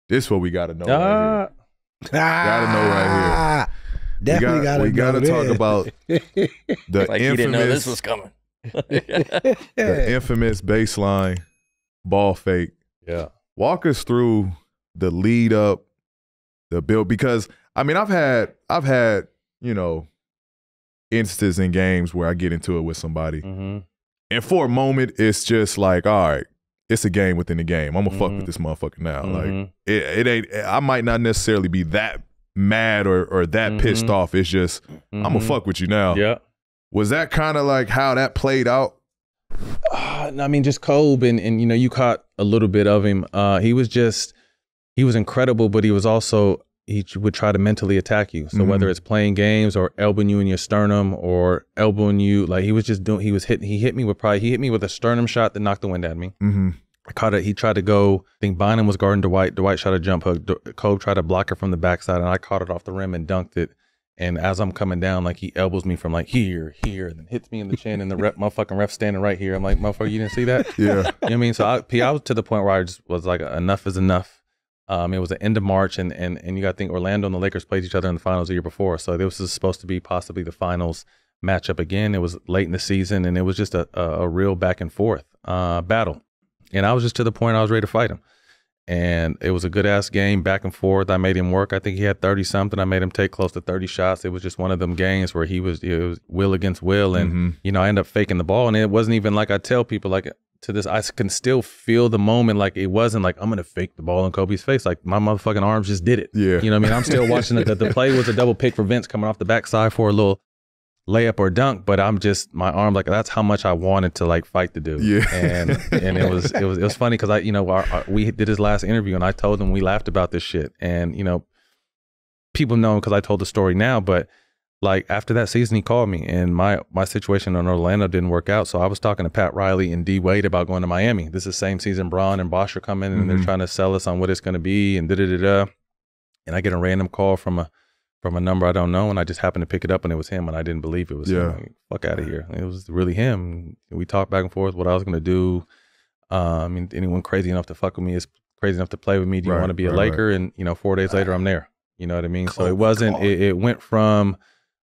This is what we got to know right here. Got to know right here. Definitely we got to talk about the like infamous. he didn't know this was coming. The infamous baseline ball fake. Yeah. Walk us through the lead up, the build, because I mean I've had instances in games where I get into it with somebody, and for a moment it's just like, all right, it's a game within the game. I'm gonna fuck with this motherfucker now. Like it ain't. I might not necessarily be that mad or that pissed off. It's just I'm gonna fuck with you now. Yeah. Was that kind of like how that played out? I mean, just Kobe, and you caught a little bit of him. He was incredible, but he was also, he would try to mentally attack you. So whether it's playing games or elbowing you in your sternum or elbowing you, like he hit me with a sternum shot that knocked the wind out of me. I caught it. He tried to go, I think Bynum was guarding Dwight. Dwight shot a jump hook. Kobe tried to block it from the backside, and I caught it off the rim and dunked it. And as I'm coming down, like he elbows me from like here, and then hits me in the chin, and the motherfucking ref standing right here. I'm like, motherfucker, you didn't see that? Yeah. You know what I mean? So I was to the point where I just was like, enough is enough. It was the end of March, and you got to think Orlando and the Lakers played each other in the finals the year before. So this was supposed to be possibly the finals matchup again. It was late in the season, and it was just a real back and forth battle. And I was just to the point I was ready to fight him. And it was a good ass game, back and forth. I made him work. I think he had 30 something. I made him take close to 30 shots. It was just one of them games where it was will against will. And, I ended up faking the ball. And it wasn't even like I tell people, like to this, I can still feel the moment. Like it wasn't like I'm going to fake the ball in Kobe's face. Like my motherfucking arms just did it. Yeah. You know what I mean? I'm still watching the play was a double pick for Vince coming off the backside for a little layup or dunk, but I'm just, my arm, like that's how much I wanted to like fight the dude. Yeah. And it was funny because we did his last interview and I told him, we laughed about this shit, and people know because I told the story now, but like after that season he called me, and my situation in Orlando didn't work out, so I was talking to Pat Riley and D Wade about going to Miami. This is the same season Braun and Bosh are coming, and they're trying to sell us on what it's going to be and and I get a random call from a number I don't know, and I just happened to pick it up, and it was him, and I didn't believe it was him. Like, fuck out of here. It was really him. We talked back and forth what I was going to do. I mean, anyone crazy enough to fuck with me is crazy enough to play with me. Do you want to be a Laker? And 4 days later I'm there. You know what I mean? So it wasn't, it went from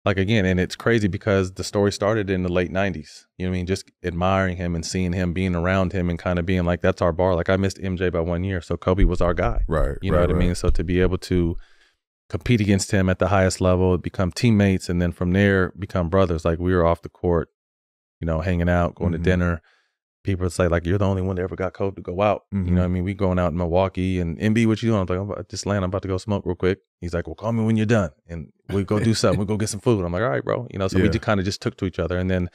like, again, and it's crazy because the story started in the late 90s. You know what I mean? Just admiring him and seeing him, being around him and kind of being like, that's our bar. Like I missed MJ by 1 year, so Kobe was our guy. Right. You know what I mean? So to be able to compete against him at the highest level, become teammates, and then from there become brothers. Like we were off the court, hanging out, going to dinner. People would say like, you're the only one that ever got Kobe to go out. You know what I mean? We going out in Milwaukee, and MB, what you doing? I'm like, just land. I'm about to go smoke real quick. He's like, well, call me when you're done, and we go do something. We go get some food. I'm like, all right, bro. So we kind of just took to each other, and then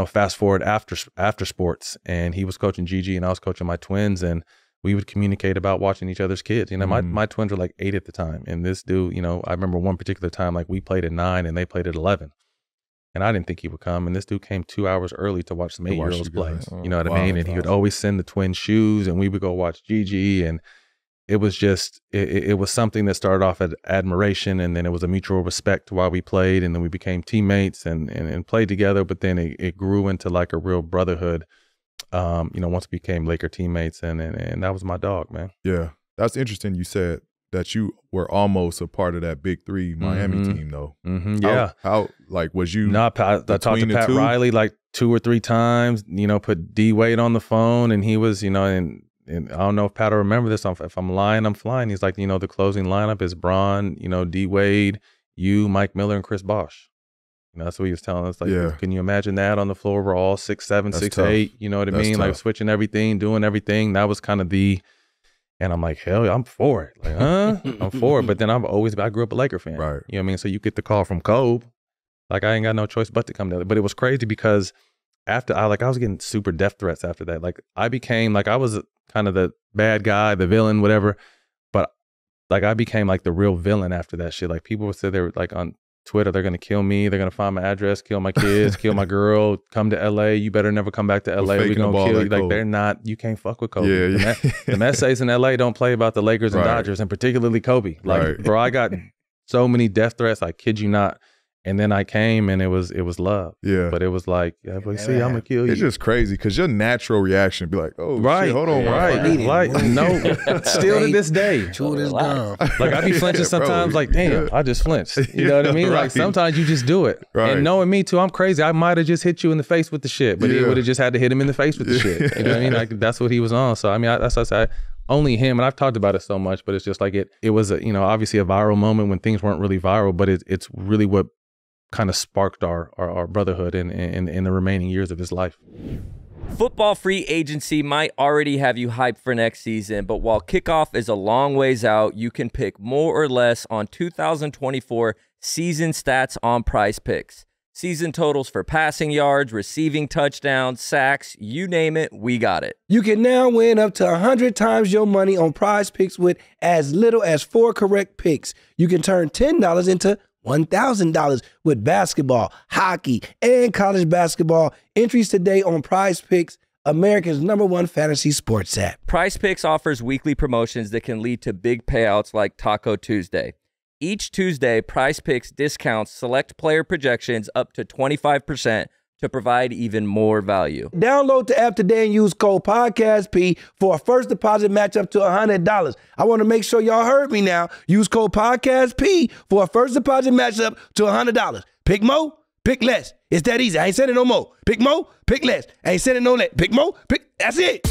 fast forward after sports, and he was coaching Gigi and I was coaching my twins, and we would communicate about watching each other's kids. My twins were like 8 at the time. And this dude, I remember one particular time, like we played at 9 and they played at 11. And I didn't think he would come. And this dude came 2 hours early to watch some 8-year-olds play. You know what I mean? And he would always send the twin shoes, and we would go watch Gigi. And it was just, it was something that started off at admiration, and then it was a mutual respect while we played. And then we became teammates and played together. But then it grew into like a real brotherhood. Once we became Laker teammates, and that was my dog, man. Yeah. That's interesting. You said that you were almost a part of that big 3 Miami team though. Yeah. How like, was you? No, I talked to Pat Riley like 2 or 3 times, put D Wade on the phone, and he was, and I don't know if Pat will remember this. If I'm lying, I'm flying. He's like, the closing lineup is Braun, D Wade, you, Mike Miller, and Chris Bosh. That's what he was telling us. Like, can you imagine that on the floor? We're all 6'7", 6'8". You know what I mean? Tough. Like switching everything, doing everything. That was kind of and I'm like, hell, I'm for it. Like, I'm for it. But then I grew up a Laker fan. Right. You know what I mean? So you get the call from Kobe. Like I ain't got no choice but to come together. But it was crazy because after I was getting super death threats after that. Like I became like, I was kind of the bad guy, the villain, whatever. But like I became like the real villain after that shit. Like people would say they were like on Twitter, they're gonna kill me, they're gonna find my address, kill my kids, kill my girl, come to LA, you better never come back to LA, we're gonna kill you. Like they're not, you can't fuck with Kobe. The Messays in LA don't play about the Lakers and Dodgers, and particularly Kobe. Like bro, I got so many death threats, I kid you not. And then I came and it was love. Yeah. But it was like, yeah, but see, I'm gonna kill you. It's just crazy because your natural reaction be like, oh, right, shit, hold on. right. No, still to this day. Chewing his gum. Like I be flinching sometimes, like, damn, I just flinched. You know what I mean? Like sometimes you just do it. Right. And knowing me too, I'm crazy. I might have just hit you in the face with the shit, but he would have just had to hit him in the face with the shit. You know what I mean? Like that's what he was on. So I mean, that's what I said. Only him, and I've talked about it so much, but it's just like it was a, obviously a viral moment when things weren't really viral, but it's really what kind of sparked our brotherhood in the remaining years of his life. Football free agency might already have you hyped for next season, but while kickoff is a long ways out, you can pick more or less on 2024 season stats on Prize Picks. Season totals for passing yards, receiving touchdowns, sacks, you name it, we got it. You can now win up to 100 times your money on Prize Picks with as little as 4 correct picks. You can turn $10 into $1,000 with basketball, hockey, and college basketball. Entries today on Prize Picks, America's #1 fantasy sports app. Prize Picks offers weekly promotions that can lead to big payouts like Taco Tuesday. Each Tuesday, Prize Picks discounts select player projections up to 25% to provide even more value. Download the app today and use code PODCASTP for a first deposit match up to $100. I want to make sure y'all heard me now. Use code PODCASTP for a first deposit match up to $100. Pick more, pick less. It's that easy. I ain't saying it no more. Pick more, pick less. I ain't saying it no less. Pick more, pick. That's it.